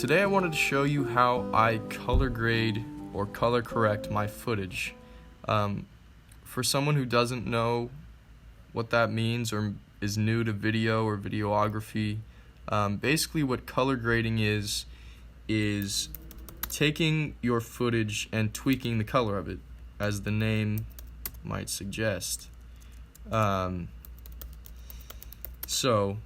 Today I wanted to show you how I color grade or color correct my footage. For someone who doesn't know what that means or is new to video or videography, basically what color grading is taking your footage and tweaking the color of it, as the name might suggest. So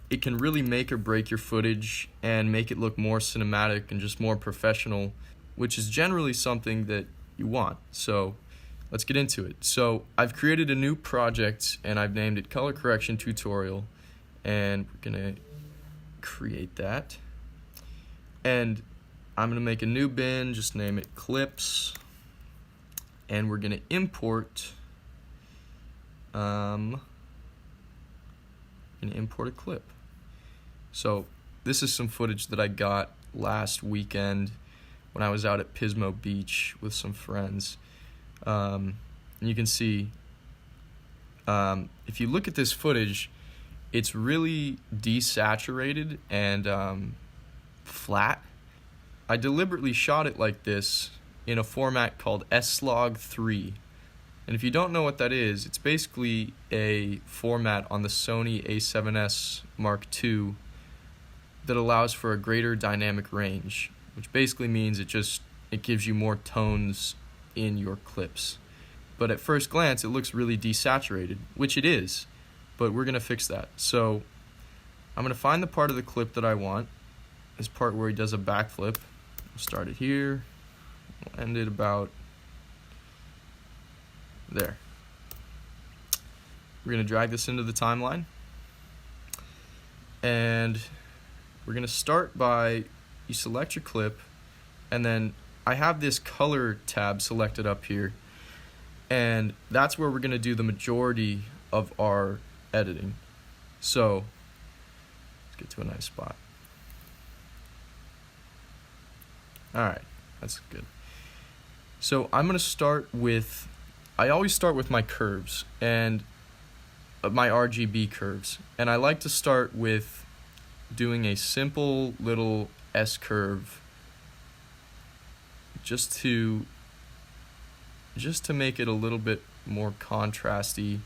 it can really make or break your footage and make it look more cinematic and just more professional, which is generally something that you want. So let's get into it. So I've created a new project and I've named it Color Correction Tutorial, and we're gonna create that. And I'm gonna make a new bin, just name it Clips, and we're gonna import a clip. So this is some footage that I got last weekend when I was out at Pismo Beach with some friends. And you can see, if you look at this footage, it's really desaturated and flat. I deliberately shot it like this in a format called S-Log3. And if you don't know what that is, it's basically a format on the Sony a7S Mark II that allows for a greater dynamic range, which basically means it gives you more tones in your clips. But at first glance, it looks really desaturated, which it is, but we're gonna fix that. So I'm gonna find the part of the clip that I want, this part where he does a backflip. We'll start it here, we'll end it about there. We're gonna drag this into the timeline, and we're gonna start by, you select your clip, and then I have this color tab selected up here, and that's where we're gonna do the majority of our editing. So let's get to a nice spot. Alright, that's good. So I'm gonna start with, I always start with my curves and my RGB curves, and I like to start with doing a simple little S curve just to make it a little bit more contrasty.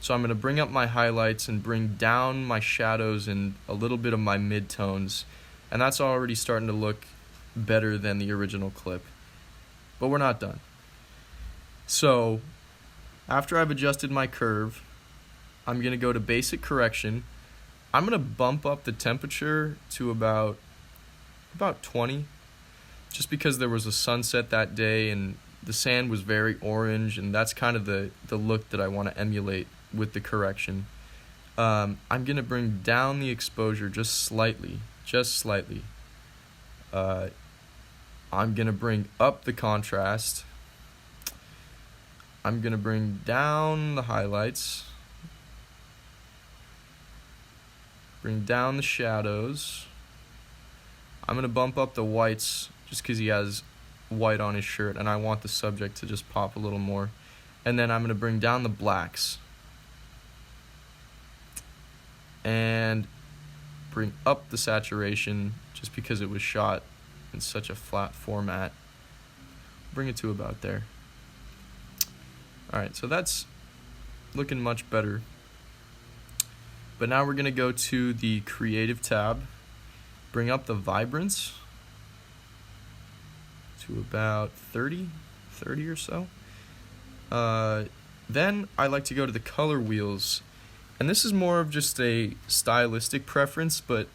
So I'm going to bring up my highlights and bring down my shadows and a little bit of my midtones, and that's already starting to look better than the original clip. But we're not done. So after I've adjusted my curve, I'm going to go to basic correction. I'm going to bump up the temperature to about 20, just because there was a sunset that day and the sand was very orange, and that's kind of the look that I want to emulate with the correction. I'm going to bring down the exposure just slightly. I'm going to bring up the contrast. I'm going to bring down the highlights. Bring down the shadows. I'm going to bump up the whites just because he has white on his shirt and I want the subject to just pop a little more. And then I'm going to bring down the blacks. And bring up the saturation just because it was shot in such a flat format. Bring it to about there. Alright, so that's looking much better. But now we're going to go to the Creative tab, bring up the vibrance to about 30 or so. Then I like to go to the color wheels, and this is more of just a stylistic preference, but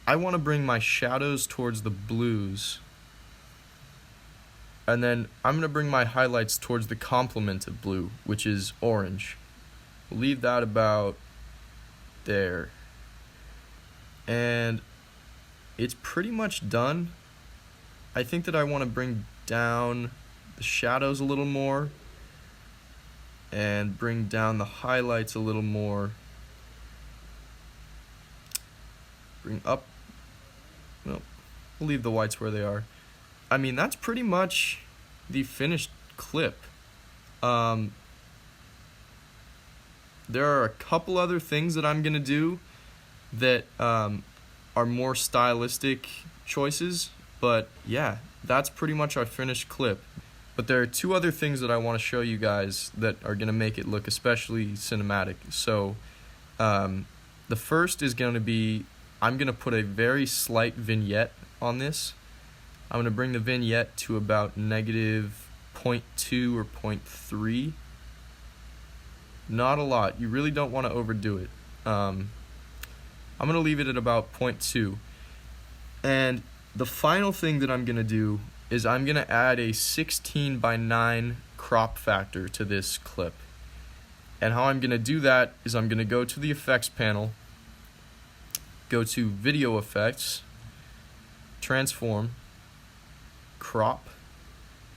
I want to bring my shadows towards the blues, and then I'm going to bring my highlights towards the complement of blue, which is orange. We'll leave that about there, and it's pretty much done. I think that I want to bring down the shadows a little more and bring down the highlights a little more. Bring up, no, we'll leave the whites where they are. I mean, that's pretty much the finished clip. There are a couple other things that I'm going to do that are more stylistic choices, but yeah, that's pretty much our finished clip. But there are two other things that I want to show you guys that are going to make it look especially cinematic. So the first is going to be, I'm going to put a very slight vignette on this. I'm going to bring the vignette to about negative 0.2 or 0.3. Not a lot. You really don't want to overdo it. I'm going to leave it at about 0.2. And the final thing that I'm going to do is I'm going to add a 16:9 crop factor to this clip. And how I'm going to do that is I'm going to go to the effects panel, go to video effects, transform, crop,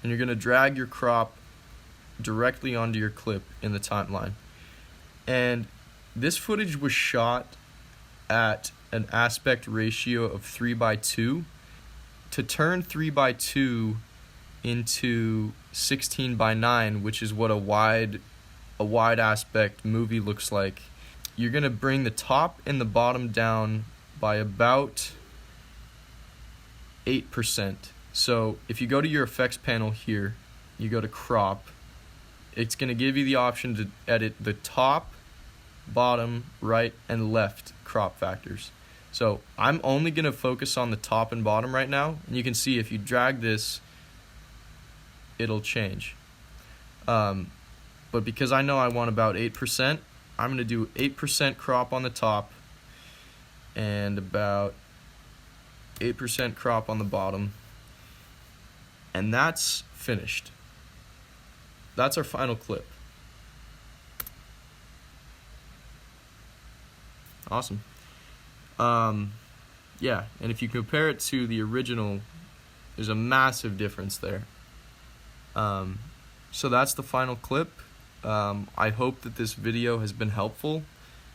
and you're going to drag your crop directly onto your clip in the timeline. And this footage was shot at an aspect ratio of 3:2. To turn 3:2 into 16:9, which is what a wide aspect movie looks like, you're going to bring the top and the bottom down by about 8%. So if you go to your effects panel here, you go to crop, it's going to give you the option to edit the top, bottom, right, and left crop factors. So I'm only going to focus on the top and bottom right now, and you can see if you drag this, it'll change. But because I know I want about 8%, I'm going to do 8% crop on the top and about 8% crop on the bottom. And that's finished. That's our final clip. Awesome. Yeah, and if you compare it to the original, there's a massive difference there. So that's the final clip. I hope that this video has been helpful.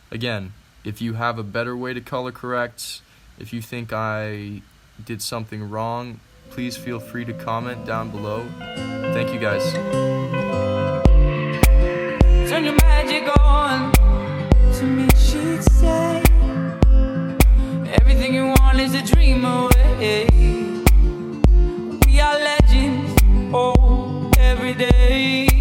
Again, if you have a better way to color correct, if you think I did something wrong, please feel free to comment down below. Thank you guys. Turn your magic on. To me she'd say, everything you want is a dream away. We are legends, oh, every day.